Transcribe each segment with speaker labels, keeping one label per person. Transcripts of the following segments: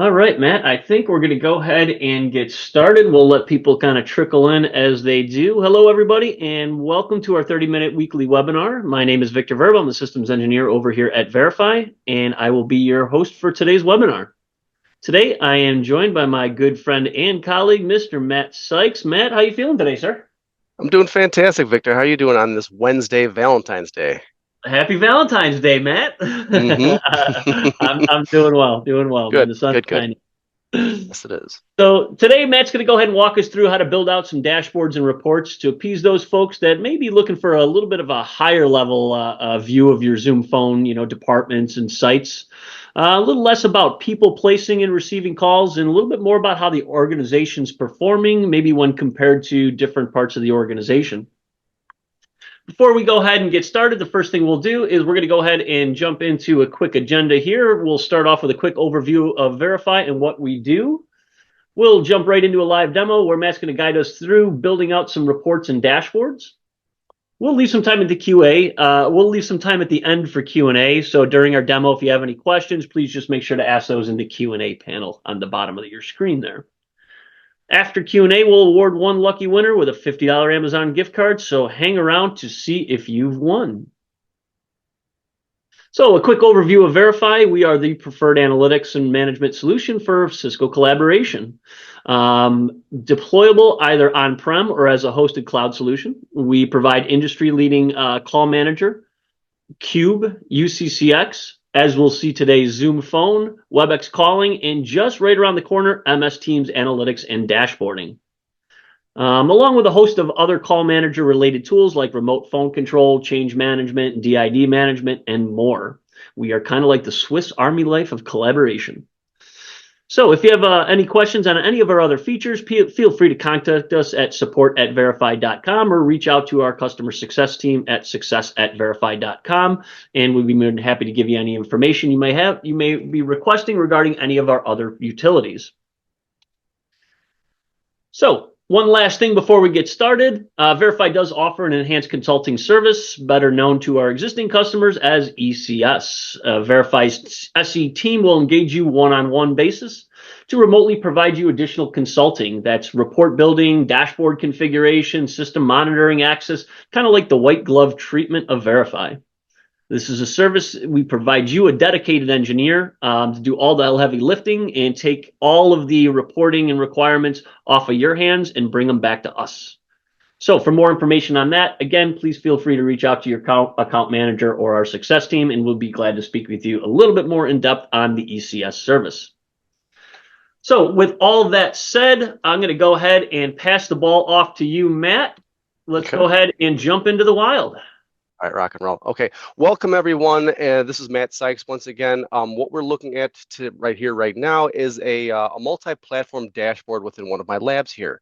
Speaker 1: All right, Matt, I think we're going to go ahead and get started. We'll let people kind of trickle in as they do. Hello, everybody, and welcome to our 30-minute weekly webinar. My name is Victor Verba. I'm the systems engineer over here at Verify, and I will be your host for today's webinar. Today, I am joined by my good friend and colleague, Mr. Matt Sykes. Matt, how you feeling today, sir?
Speaker 2: I'm doing fantastic, Victor. How are you doing on this Wednesday, Valentine's Day?
Speaker 1: Happy Valentine's Day, Matt.
Speaker 2: Mm-hmm.
Speaker 1: I'm doing well, man.
Speaker 2: Good,
Speaker 1: The sun's
Speaker 2: good, good.
Speaker 1: shining.
Speaker 2: Yes, it is.
Speaker 1: So today, Matt's going to go ahead and walk us through how to build out some dashboards and reports to appease those folks that may be looking for a little bit of a higher level view of your Zoom phone, departments and sites. A little less about people placing and receiving calls, and a little bit more about how the organization's performing, maybe when compared to different parts of the organization. Before we go ahead and get started, the first thing we'll do is we're going to go ahead and jump into a quick agenda here. We'll start off with a quick overview of Verify and what we do. We'll jump right into a live demo where Matt's going to guide us through building out some reports and dashboards. We'll leave some time at the QA. We'll leave some time at the end for Q&A. So during our demo, if you have any questions, please just make sure to ask those in the Q&A panel on the bottom of your screen there. After Q&A, we'll award one lucky winner with a $50 Amazon gift card. So hang around to see if you've won. So a quick overview of Verify. We are the preferred analytics and management solution for Cisco collaboration. Deployable either on-prem or as a hosted cloud solution. We provide industry-leading call manager, Cube, UCCX, as we'll see today, Zoom Phone, WebEx calling, and just right around the corner, MS Teams analytics and dashboarding. Along with a host of other call manager related tools like remote phone control, change management, DID management, and more. We are kind of like the Swiss Army life of collaboration. So if you have any questions on any of our other features, feel free to contact us at support@verify.com or reach out to our customer success team at success@verify.com. And we'd be more than happy to give you any information you may be requesting regarding any of our other utilities. So one last thing before we get started, Verify does offer an enhanced consulting service, better known to our existing customers as ECS. Verify's SE team will engage you one-on-one basis to remotely provide you additional consulting. That's report building, dashboard configuration, system monitoring access, kind of like the white glove treatment of Verify. This is a service. We provide you a dedicated engineer to do all the heavy lifting and take all of the reporting and requirements off of your hands and bring them back to us. So for more information on that, again, please feel free to reach out to your account manager or our success team, and we'll be glad to speak with you a little bit more in depth on the ECS service. So with all that said, I'm going to go ahead and pass the ball off to you, Matt. Let's
Speaker 2: Okay.
Speaker 1: go ahead and jump into the wild.
Speaker 2: All right, rock and roll. Okay, welcome everyone. This is Matt Sykes once again. What we're looking at right here, right now, is a multi-platform dashboard within one of my labs here.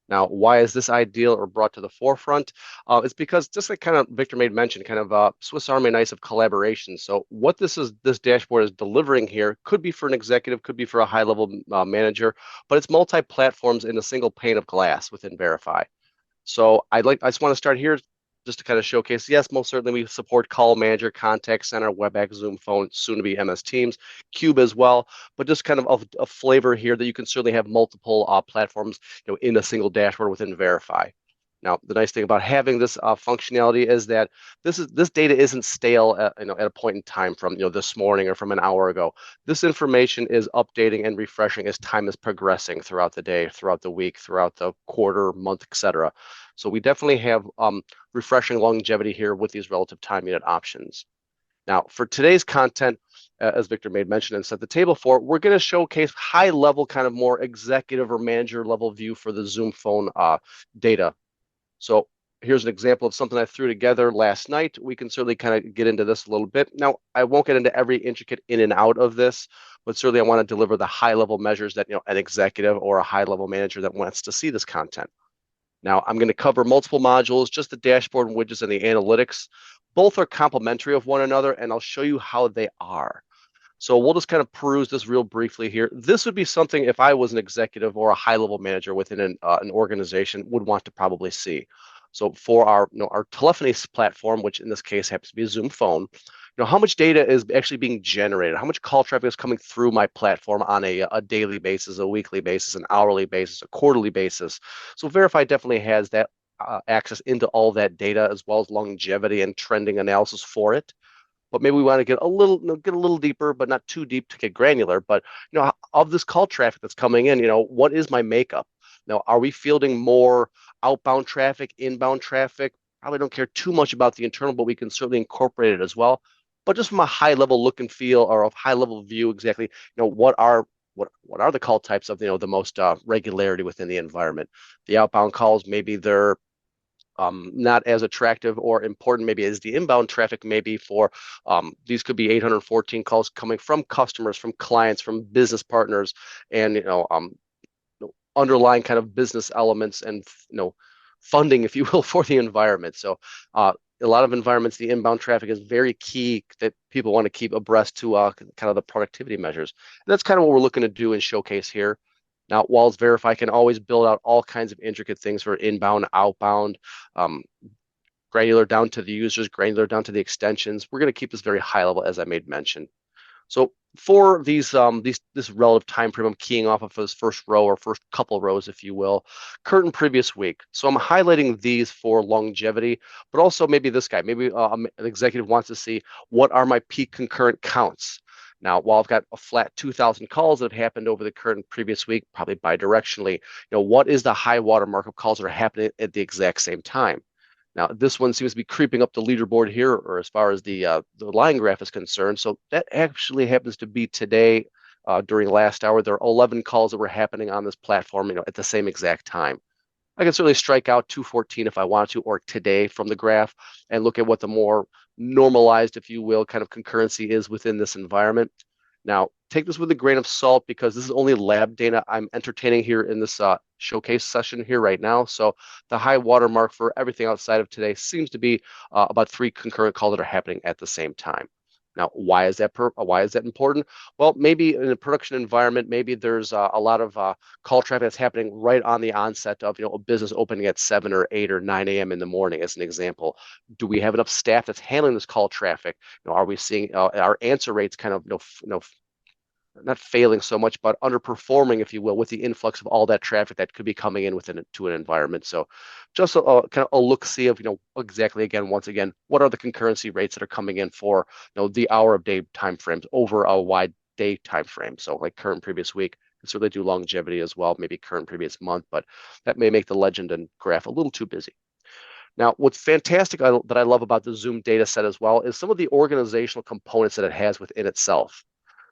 Speaker 2: Now, why is this ideal or brought to the forefront? It's because just like kind of Victor made mention, kind of Swiss Army knife of collaboration. So what this dashboard is delivering here could be for an executive, could be for a high-level manager, but it's multi-platforms in a single pane of glass within Verify. So I just want to start here just to kind of showcase, yes, most certainly we support Call Manager, Contact Center, WebEx, Zoom Phone, soon to be MS Teams, Cube as well, but just kind of a flavor here that you can certainly have multiple platforms, in a single dashboard within Verify. Now, the nice thing about having this functionality is that this data isn't stale at a point in time from this morning or from an hour ago. This information is updating and refreshing as time is progressing throughout the day, throughout the week, throughout the quarter, month, etc. So we definitely have refreshing longevity here with these relative time unit options. Now, for today's content, as Victor made mention and set the table for, we're going to showcase high level, kind of more executive or manager level view for the Zoom Phone data. So here's an example of something I threw together last night. We can certainly kind of get into this a little bit. Now, I won't get into every intricate in and out of this, but certainly I want to deliver the high level measures that an executive or a high level manager that wants to see this content. Now, I'm going to cover multiple modules, just the dashboard and widgets and the analytics. Both are complementary of one another, and I'll show you how they are. So we'll just kind of peruse this real briefly here. This would be something if I was an executive or a high-level manager within an organization would want to probably see. So for our, our telephony platform, which in this case happens to be a Zoom phone, how much data is actually being generated? How much call traffic is coming through my platform on a daily basis, a weekly basis, an hourly basis, a quarterly basis? So Verify definitely has that access into all that data as well as longevity and trending analysis for it. But maybe we want to get a little, get a little deeper, but not too deep to get granular. But of this call traffic that's coming in, what is my makeup? Now, are we fielding more outbound traffic, inbound traffic? Probably don't care too much about the internal, but we can certainly incorporate it as well. But just from a high level look and feel or a high level view, exactly, what are the call types of the most regularity within the environment? The outbound calls, maybe they're not as attractive or important maybe as the inbound traffic maybe for these could be 814 calls coming from customers, from clients, from business partners, and underlying kind of business elements and funding, if you will, for the environment. So a lot of environments, the inbound traffic is very key that people want to keep abreast to kind of the productivity measures. And that's kind of what we're looking to do and showcase here. Now, Walls Verify can always build out all kinds of intricate things for inbound, outbound, granular down to the users, granular down to the extensions. We're going to keep this very high level, as I made mention. So for this relative time frame, I'm keying off of this first row or first couple rows, if you will, current previous week. So I'm highlighting these for longevity, but also maybe this guy, maybe an executive wants to see what are my peak concurrent counts. Now, while I've got a flat 2,000 calls that have happened over the current previous week, probably bidirectionally, what is the high watermark of calls that are happening at the exact same time? Now, this one seems to be creeping up the leaderboard here, or as far as the line graph is concerned. So that actually happens to be today during last hour. There are 11 calls that were happening on this platform, at the same exact time. I can certainly strike out 214 if I want to, or today from the graph, and look at what the more normalized, if you will, kind of concurrency is within this environment. Now, take this with a grain of salt because this is only lab data I'm entertaining here in this showcase session here right now. So the high watermark for everything outside of today seems to be about 3 concurrent calls that are happening at the same time. Now, why is that important? Well, maybe in a production environment, maybe there's a lot of call traffic that's happening right on the onset of a business opening at 7 or 8 or 9 a.m. in the morning, as an example. Do we have enough staff that's handling this call traffic? Are we seeing our answer rates kind of not failing so much, but underperforming, if you will, with the influx of all that traffic that could be coming in to an environment. So just a kind of a look-see of, exactly, again, once again, what are the concurrency rates that are coming in for, the hour of day timeframes over a wide day time frame. So like current previous week, and certainly do longevity as well, maybe current previous month, but that may make the legend and graph a little too busy. Now, what's fantastic that I love about the Zoom data set as well is some of the organizational components that it has within itself.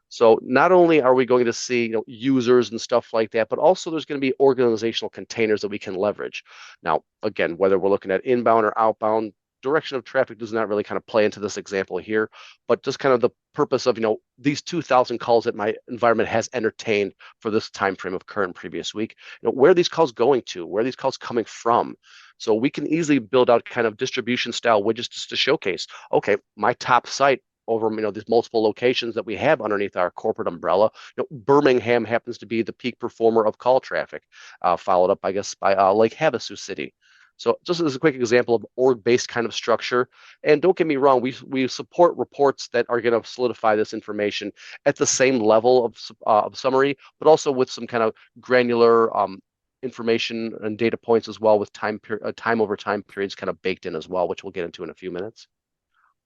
Speaker 2: So not only are we going to see users and stuff like that, but also there's going to be organizational containers that we can leverage. Now, again, whether we're looking at inbound or outbound, direction of traffic does not really kind of play into this example here, but just kind of the purpose of these 2,000 calls that my environment has entertained for this time frame of current previous week. Where are these calls going to? Where are these calls coming from? So we can easily build out kind of distribution style widgets just to showcase, okay, my top site over these multiple locations that we have underneath our corporate umbrella. Birmingham happens to be the peak performer of call traffic, followed up, I guess, by Lake Havasu City. So just as a quick example of org-based kind of structure, and don't get me wrong, we support reports that are going to solidify this information at the same level of summary, but also with some kind of granular information and data points as well, with time over time periods kind of baked in as well, which we'll get into in a few minutes.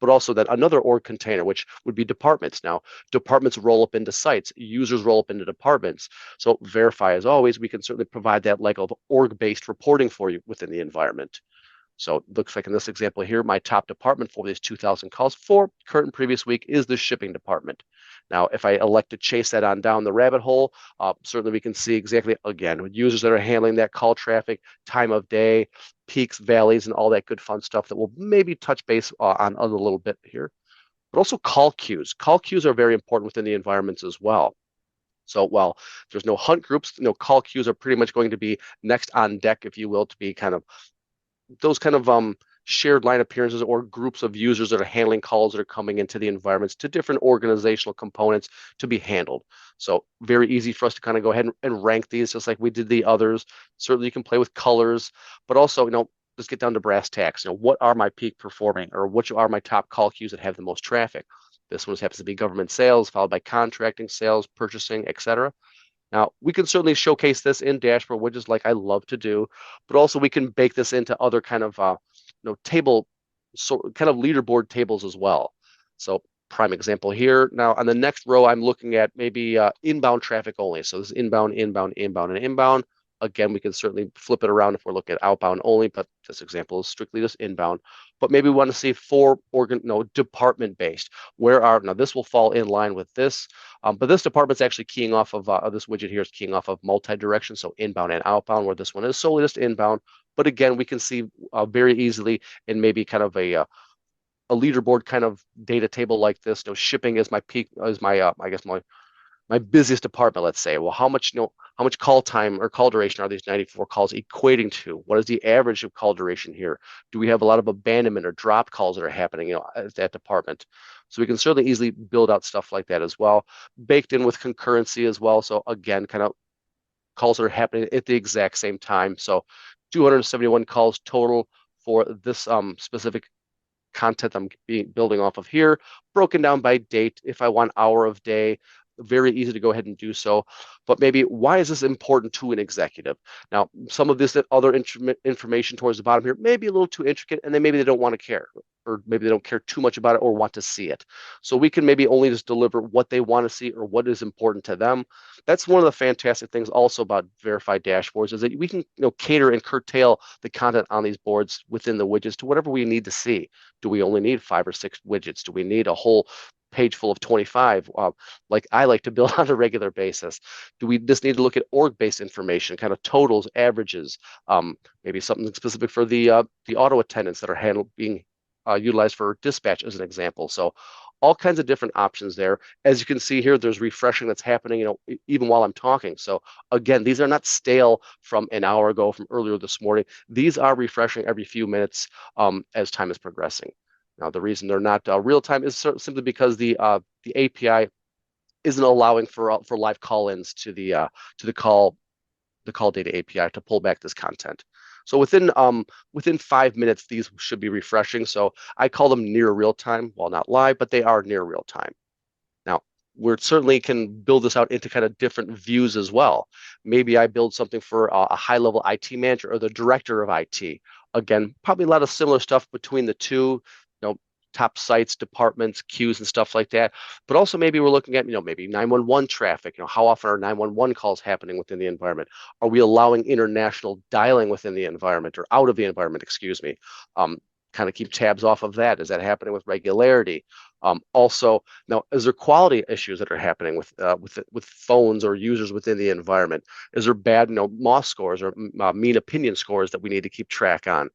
Speaker 2: But also that another org container, which would be departments. Now, departments roll up into sites, users roll up into departments. So Verify, as always, we can certainly provide that level of org-based reporting for you within the environment. So it looks like in this example here, my top department for these 2,000 calls for current and previous week is the shipping department. Now, if I elect to chase that on down the rabbit hole, certainly we can see exactly, again, with users that are handling that call traffic, time of day, peaks, valleys, and all that good fun stuff that we'll maybe touch base on a little bit here. But also call queues. Call queues are very important within the environments as well. So while there's no hunt groups, call queues are pretty much going to be next on deck, if you will, to be kind of those kind of shared line appearances or groups of users that are handling calls that are coming into the environments to different organizational components to be handled. So very easy for us to kind of go ahead and rank these just like we did the others. Certainly you can play with colors, but also, let's get down to brass tacks. What are my peak performing, or which are my top call queues that have the most traffic? This one happens to be government sales, followed by contracting, sales, purchasing, etc. Now, we can certainly showcase this in dashboard widgets like I love to do, but also we can bake this into other kind of table, so kind of leaderboard tables as well. So prime example here. Now on the next row, I'm looking at maybe inbound traffic only. So this is inbound, inbound, inbound, and inbound. Again, we can certainly flip it around if we're looking at outbound only, but this example is strictly just inbound. But maybe we want to see department based. Now this will fall in line with this, but this department's actually keying off of this widget here is keying off of multi-direction, so inbound and outbound, where this one is solely just inbound. But again, we can see very easily in maybe kind of a leaderboard kind of data table like this. Shipping is my peak, is my I guess my busiest department, let's say. Well, how much call time or call duration are these 94 calls equating to? What is the average of call duration here? Do we have a lot of abandonment or drop calls that are happening, at that department? So we can certainly easily build out stuff like that as well, baked in with concurrency as well. So again, kind of calls that are happening at the exact same time. So 271 calls total for this specific content I'm building off of here, broken down by date. If I want hour of day, very easy to go ahead and do so. But maybe why is this important to an executive? Now, some of this other information towards the bottom here may be a little too intricate, and then maybe they don't want to care, or maybe they don't care too much about it or want to see it. So we can maybe only just deliver what they want to see or what is important to them. That's one of the fantastic things also about verified dashboards, is that we can cater and curtail the content on these boards within the widgets to whatever we need to see. Do we only need 5 or 6 widgets? Do we need a whole page full of 25, like I like to build on a regular basis? Do we just need to look at org-based information, kind of totals, averages, maybe something specific for the auto attendants that are being utilized for dispatch as an example? So all kinds of different options there. As you can see here, there's refreshing that's happening, even while I'm talking. So again, these are not stale from an hour ago, from earlier this morning. These are refreshing every few minutes as time is progressing. Now, the reason they're not real time is simply because the API isn't allowing for live call-ins to the call data API to pull back this content. So within 5 minutes, these should be refreshing. So I call them near real time, while not live, but they are near real time. Now, we certainly can build this out into kind of different views as well. Maybe I build something for a high-level IT manager or the director of IT. Again, probably a lot of similar stuff between the two. Top sites, departments, queues, and stuff like that. But also maybe we're looking at, maybe 911 traffic. How often are 911 calls happening within the environment? Are we allowing international dialing within the environment, or out of the environment, excuse me? Kind of keep tabs off of that. Is that happening with regularity? Also, now, is there quality issues that are happening with phones or users within the environment? Is there bad, MOS scores or mean opinion scores that we need to keep track on?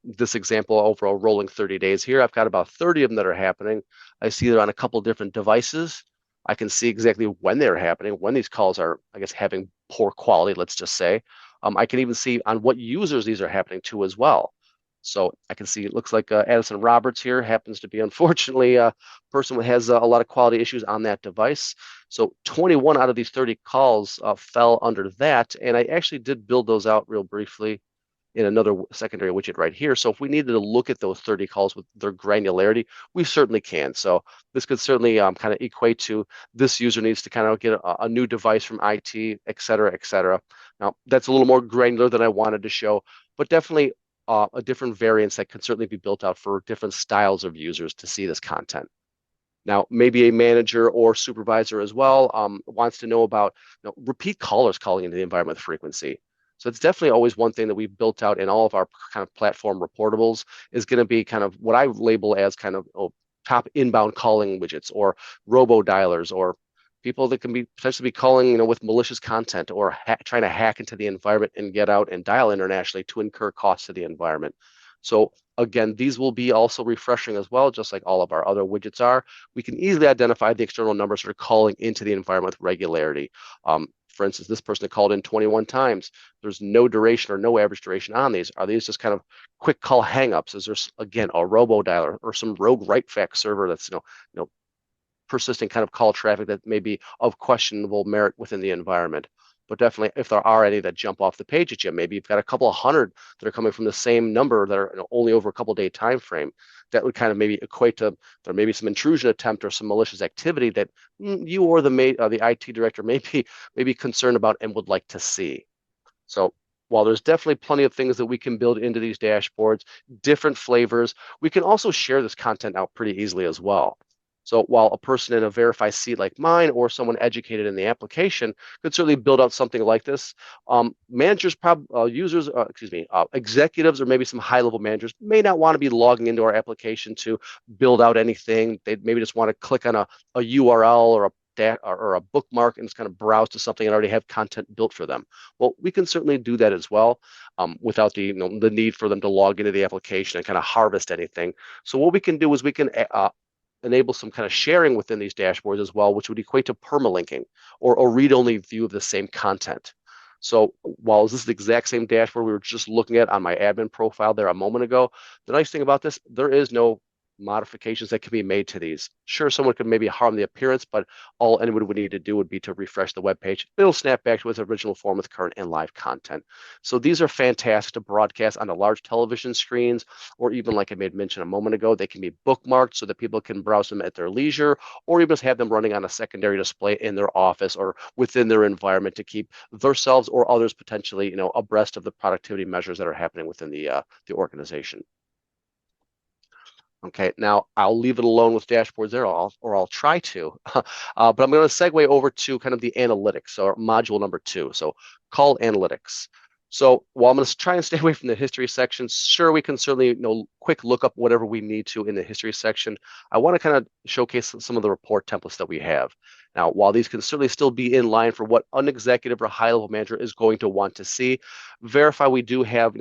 Speaker 2: This example, overall rolling 30 days here, I've got about 30 of them that are happening. I see they're on a couple different devices. I can see exactly when they're happening, when these calls are, I guess, having poor quality, let's just say. I can even see on what users these are happening to as well. So I can see, it looks like Addison Roberts here happens to be, unfortunately, a person who has a lot of quality issues on that device. So 21 out of these 30 calls fell under that. And I actually did build those out real briefly in another secondary widget right here. So if we needed to look at those 30 calls with their granularity, we certainly can. So this could certainly kind of equate to this user needs to kind of get a new device from IT, et cetera, et cetera. Now, that's a little more granular than I wanted to show, but definitely a different variance that could certainly be built out for different styles of users to see this content. Now, maybe a manager or supervisor as well wants to know about repeat callers calling into the environment with frequency. So it's definitely always one thing that we've built out in all of our kind of platform reportables, is going to be kind of what I label as kind of top inbound calling widgets, or robo dialers, or people that can be potentially be calling with malicious content, or trying to hack into the environment and get out and dial internationally to incur costs to the environment. So again, these will be also refreshing as well, just like all of our other widgets are. We can easily identify the external numbers that are calling into the environment with regularity. For instance, this person called in 21 times. There's no duration or no average duration on these. Are these just kind of quick call hangups? Is there, again, a robo dialer or some rogue write-fax server that's persistent kind of call traffic that may be of questionable merit within the environment? but definitely if there are any that jump off the page at you, maybe you've got a couple of hundred that are coming from the same number that are only over a couple day time frame, that would kind of maybe equate to there may be some intrusion attempt or some malicious activity that you or the IT director may be concerned about and would like to see. So while there's definitely plenty of things that we can build into these dashboards, different flavors, we can also share this content out pretty easily as well. So while a person in a verified seat like mine or someone educated in the application could certainly build out something like this, managers, executives, or maybe some high-level managers may not want to be logging into our application to build out anything. They maybe just want to click on a URL or a bookmark and just kind of browse to something and already have content built for them. Well, we can certainly do that as well, without the need for them to log into the application and kind of harvest anything. So what we can do is we can enable some kind of sharing within these dashboards as well, which would equate to permalinking or a read-only view of the same content. So while this is the exact same dashboard we were just looking at on my admin profile there a moment ago, the nice thing about this, there is no modifications that can be made to these. Sure, someone could maybe harm the appearance, but all anyone would need to do would be to refresh the web page. It'll snap back to its original form with current and live content. So these are fantastic to broadcast on the large television screens, or even like I made mention a moment ago, they can be bookmarked so that people can browse them at their leisure, or even just have them running on a secondary display in their office or within their environment to keep themselves or others potentially, abreast of the productivity measures that are happening within the organization. Okay, now I'll leave it alone with dashboards there, or I'll try to. But I'm going to segue over to kind of the analytics, or module number 2. So call analytics. So while I'm going to try and stay away from the history section, sure, we can certainly quick look up whatever we need to in the history section. I want to kind of showcase some of the report templates that we have. Now, while these can certainly still be in line for what an executive or high-level manager is going to want to see, verify we do have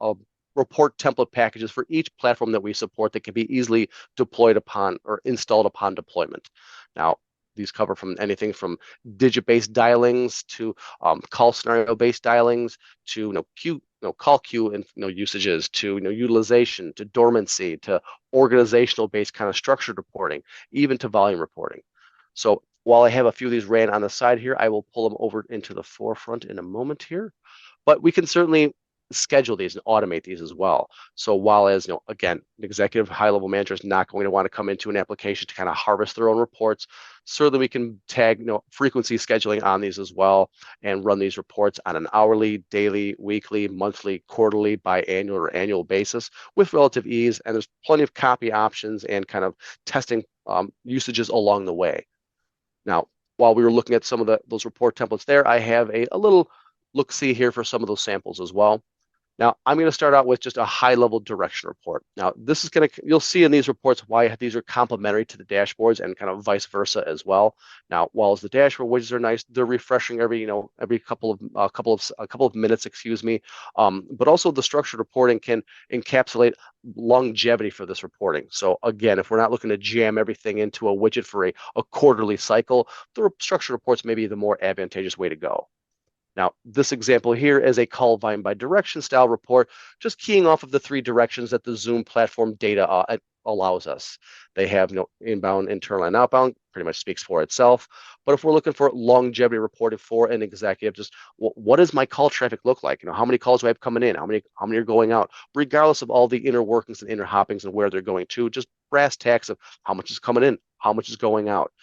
Speaker 2: a report template packages for each platform that we support that can be easily deployed upon or installed upon deployment. Now, these cover from anything from digit-based dialings to call scenario-based dialings to call queue and usages to utilization to dormancy to organizational-based kind of structured reporting, even to volume reporting. So while I have a few of these ran on the side here, I will pull them over into the forefront in a moment here. But we can certainly schedule these and automate these as well. So while again, an executive high-level manager is not going to want to come into an application to kind of harvest their own reports, certainly we can tag frequency scheduling on these as well and run these reports on an hourly, daily, weekly, monthly, quarterly, biannual, or annual basis with relative ease. And there's plenty of copy options and kind of testing usages along the way. Now, while we were looking at some of those report templates there, I have a little look-see here for some of those samples as well. Now, I'm going to start out with just a high-level direction report. Now, this is you'll see in these reports why these are complementary to the dashboards and kind of vice versa as well. Now, while the dashboard widgets are nice, they're refreshing every couple of minutes, excuse me. But also the structured reporting can encapsulate longevity for this reporting. So again, if we're not looking to jam everything into a widget for a quarterly cycle, the structured reports may be the more advantageous way to go. Now, this example here is a call volume by direction style report, just keying off of the 3 directions that the Zoom platform data allows us. They have inbound, internal, and outbound, pretty much speaks for itself. But if we're looking for longevity reporting for an executive, just what does my call traffic look like? How many calls do I have coming in? How many are going out? Regardless of all the inner workings and inner hoppings and where they're going to, just brass tacks of how much is coming in, how much is going out.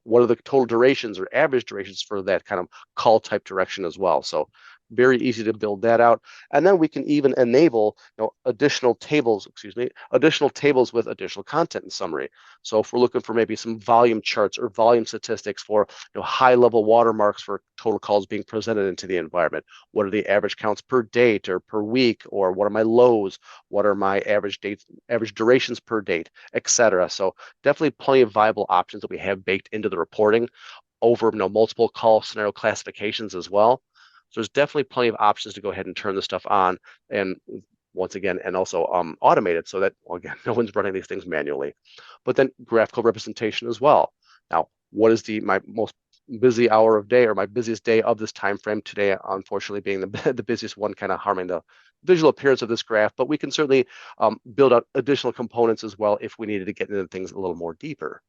Speaker 2: What are the total durations or average durations for that kind of call type direction as well? So very easy to build that out. And then we can even enable additional tables with additional content and summary. So if we're looking for maybe some volume charts or volume statistics for high level watermarks for total calls being presented into the environment, what are the average counts per date or per week, or what are my lows, what are my average durations per date, etc. So definitely plenty of viable options that we have baked into the reporting over multiple call scenario classifications as well. So there's definitely plenty of options to go ahead and turn this stuff on, and once again, and also automate it so that, again, no one's running these things manually. But then graphical representation as well. Now, what is my most busy hour of day or my busiest day of this time frame today, unfortunately being the busiest one, kind of harming the visual appearance of this graph, but we can certainly build out additional components as well if we needed to get into things a little more deeper.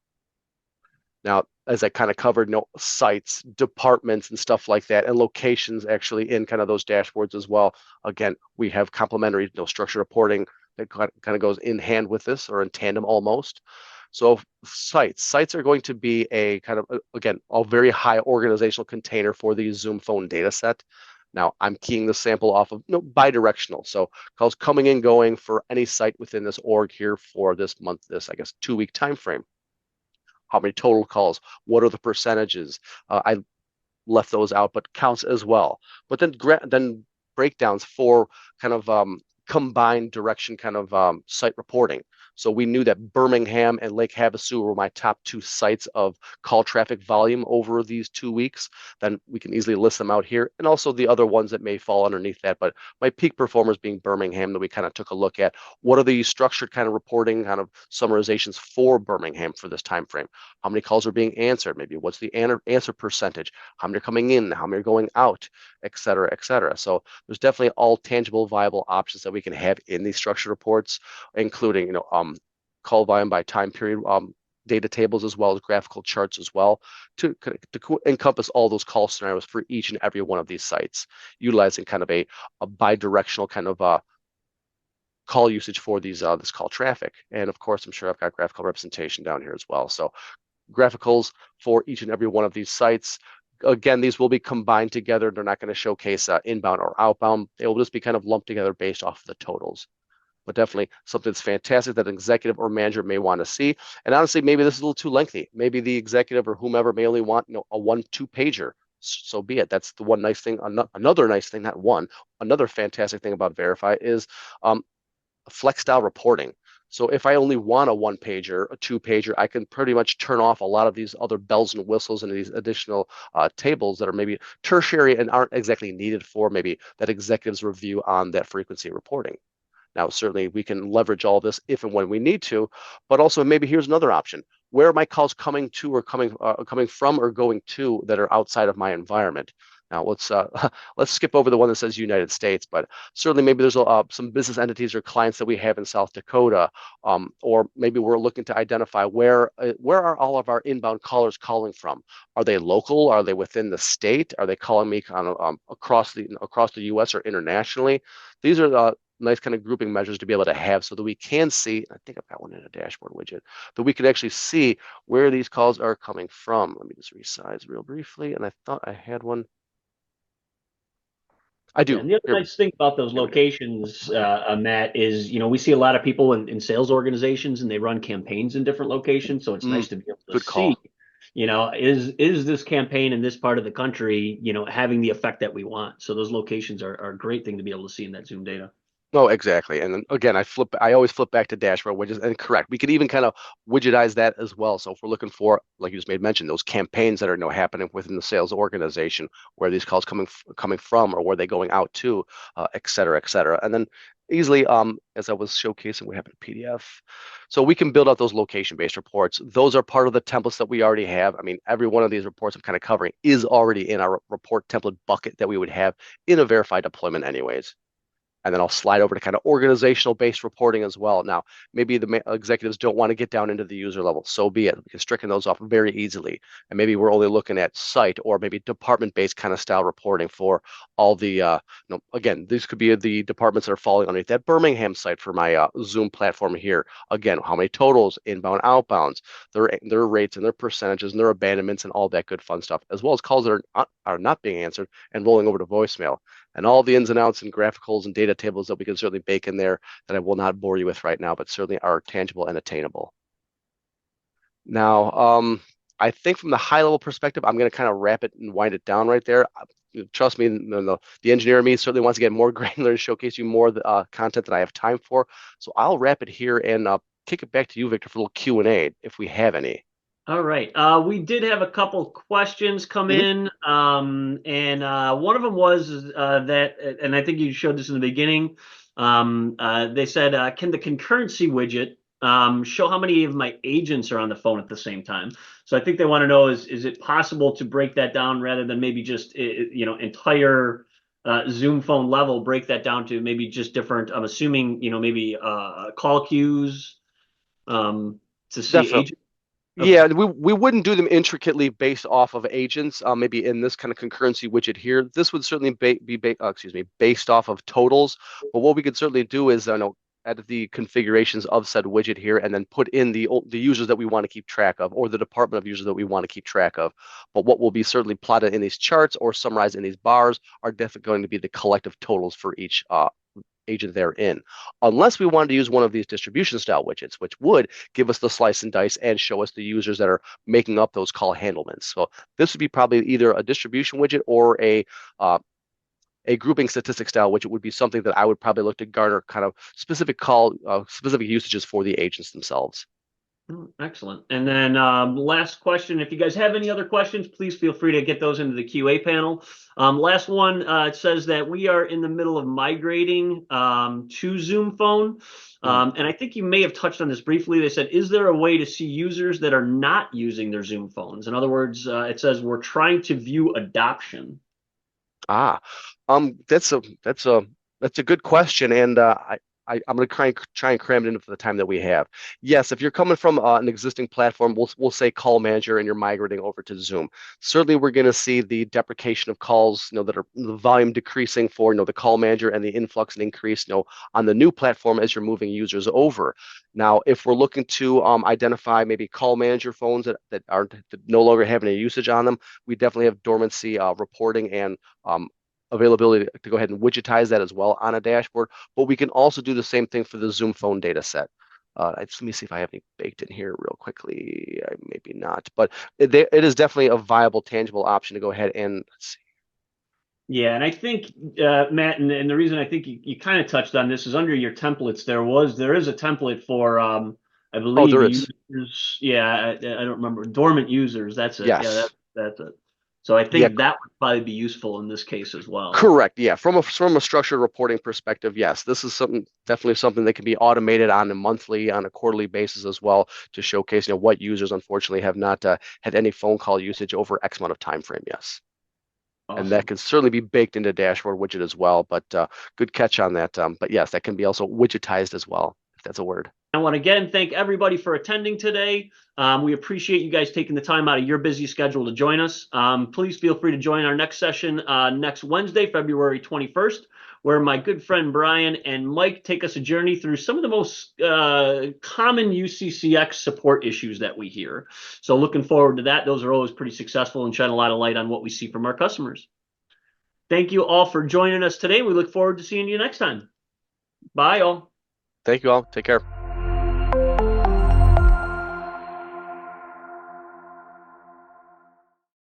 Speaker 2: Now, as I kind of covered, sites, departments, and stuff like that, and locations actually in kind of those dashboards as well. Again, we have complementary, structured reporting that kind of goes in hand with this or in tandem almost. So sites are going to be a kind of, again, a very high organizational container for the Zoom Phone data set. Now I'm keying the sample off of bidirectional. So calls coming and going for any site within this org here for this month, this, I guess, 2-week time frame. How many total calls? What are the percentages? I left those out, but counts as well. But then breakdowns for kind of combined direction kind of site reporting. So we knew that Birmingham and Lake Havasu were my top 2 sites of call traffic volume over these 2 weeks. Then we can easily list them out here, and also the other ones that may fall underneath that. But my peak performers being Birmingham, that we kind of took a look at. What are the structured kind of reporting kind of summarizations for Birmingham for this time frame? How many calls are being answered? Maybe what's the answer percentage? How many are coming in? How many are going out? Et cetera, et cetera. So there's definitely all tangible, viable options that we can have in these structured reports, including call volume by time period data tables, as well as graphical charts as well, to encompass all those call scenarios for each and every one of these sites, utilizing kind of a bi-directional kind of call usage for these this call traffic. And of course, I'm sure I've got graphical representation down here as well. So graphicals for each and every one of these sites. Again, these will be combined together. They're not going to showcase inbound or outbound. They will just be kind of lumped together based off of the totals. But definitely something that's fantastic that an executive or manager may want to see. And honestly, maybe this is a little too lengthy. Maybe the executive or whomever may only want a 1-2 pager. So be it. That's the one nice thing. Another nice thing, not one. Another fantastic thing about Verify is flex style reporting. So if I only want a 1-pager, a 2-pager, I can pretty much turn off a lot of these other bells and whistles and these additional tables that are maybe tertiary and aren't exactly needed for maybe that executive's review on that frequency reporting. Now, certainly we can leverage all this if and when we need to, but also maybe here's another option. Where are my calls coming to or coming from or going to that are outside of my environment? Now let's let's skip over the one that says United States, but certainly maybe there's some business entities or clients that we have in South Dakota, or maybe we're looking to identify where are all of our inbound callers calling from? Are they local? Are they within the state? Are they calling me kind of across the U.S. or internationally? These are the nice kind of grouping measures to be able to have so that we can see. I think I've got one in a dashboard widget, that we can actually see where these calls are coming from. Let me just resize real briefly, and I thought I had one. I
Speaker 1: Yeah,
Speaker 2: do.
Speaker 1: and the other
Speaker 2: Here,
Speaker 1: nice thing about those
Speaker 2: here we go.
Speaker 1: locations, Matt, is we see a lot of people in sales organizations and they run campaigns in different locations. So it's
Speaker 2: Mm,
Speaker 1: nice to be able to
Speaker 2: good
Speaker 1: see,
Speaker 2: call.
Speaker 1: is this campaign in this part of the country, having the effect that we want. So those locations are a great thing to be able to see in that Zoom data.
Speaker 2: No, exactly. And then again, I always flip back to dashboard widgets, and correct. We could even kind of widgetize that as well. So if we're looking for, like you just made mention, those campaigns that are happening within the sales organization, where these calls coming from, or where they going out to, et cetera, et cetera. And then easily, as I was showcasing, we have a PDF. So we can build out those location-based reports. Those are part of the templates that we already have. I mean, every one of these reports I'm kind of covering is already in our report template bucket that we would have in a verified deployment anyways. And then I'll slide over to kind of organizational based reporting as well. Now, maybe the executives don't want to get down into the user level. So be it. We can stricken those off very easily. And maybe we're only looking at site or maybe department based kind of style reporting for all the, again, these could be the departments that are falling underneath that Birmingham site for my Zoom platform here. Again, how many totals, inbound, outbounds, their rates and their percentages and their abandonments and all that good fun stuff, as well as calls that are not being answered and rolling over to voicemail, and all the ins and outs and graphicals and data tables that we can certainly bake in there that I will not bore you with right now, but certainly are tangible and attainable. Now, I think from the high level perspective, I'm going to kind of wrap it and wind it down right there. Trust me, the engineer in me certainly wants to get more granular and showcase you more content that I have time for. So I'll wrap it here and kick it back to you, Victor, for a little Q&A if we have any.
Speaker 1: All right. We did have a couple questions come
Speaker 2: Mhm.
Speaker 1: in, and one of them was that, and I think you showed this in the beginning. They said, "Can the concurrency widget show how many of my agents are on the phone at the same time?" So I think they want to know is it possible to break that down rather than maybe just entire Zoom phone level, break that down to maybe just different. I'm assuming maybe call queues to see
Speaker 2: Definitely.
Speaker 1: agents.
Speaker 2: Yeah, we wouldn't do them intricately based off of agents. Maybe in this kind of concurrency widget here, this would certainly based off of totals. But what we could certainly do is, edit the configurations of said widget here, and then put in the users that we want to keep track of, or the department of users that we want to keep track of. But what will be certainly plotted in these charts or summarized in these bars are definitely going to be the collective totals for each agent they're in, unless we wanted to use one of these distribution style widgets, which would give us the slice and dice and show us the users that are making up those call handlements. So this would be probably either a distribution widget or a grouping statistic style, which would be something that I would probably look to garner kind of specific usages for the agents themselves.
Speaker 1: Excellent. And then last question, if you guys have any other questions, please feel free to get those into the QA panel. Last one, it says that we are in the middle of migrating to Zoom Phone. And I think you may have touched on this briefly. They said, is there a way to see users that are not using their Zoom phones? In other words, it says we're trying to view adoption.
Speaker 2: That's a good question, and I'm going to try and cram it in for the time that we have. Yes, if you're coming from an existing platform, we'll say Call Manager, and you're migrating over to Zoom. Certainly, we're going to see the deprecation of calls, that are the volume decreasing for the Call Manager, and the influx and increase, on the new platform as you're moving users over. Now, if we're looking to identify maybe Call Manager phones that no longer have any usage on them, we definitely have dormancy reporting and availability to go ahead and widgetize that as well on a dashboard. But we can also do the same thing for the Zoom Phone data set. Let me see if I have any baked in here real quickly. Maybe not, but it is definitely a viable, tangible option to go ahead and let's see.
Speaker 1: Yeah, and I think Matt, and the reason I think you kind of touched on this is under your templates. There is a template for I believe
Speaker 2: there is.
Speaker 1: users. Yeah, I don't remember dormant users. That's it.
Speaker 2: Yes.
Speaker 1: Yeah, that's it. So I think
Speaker 2: Yeah,
Speaker 1: that would probably be useful in this case as well.
Speaker 2: correct. Yeah, from a structured reporting perspective, yes, this is definitely something that can be automated on a quarterly basis as well to showcase what users unfortunately have not had any phone call usage over X amount of time frame. Yes.
Speaker 1: Awesome.
Speaker 2: And that can certainly be baked into dashboard widget as well. But good catch on that. But yes, that can be also widgetized as well, if that's a word.
Speaker 1: I want to again thank everybody for attending today. We appreciate you guys taking the time out of your busy schedule to join us. Please feel free to join our next session next Wednesday, February 21st, where my good friend Brian and Mike take us a journey through some of the most common UCCX support issues that we hear. So looking forward to that. Those are always pretty successful and shed a lot of light on what we see from our customers. Thank you all for joining us today. We look forward to seeing you next time. Bye, all.
Speaker 2: Thank you all. Take care.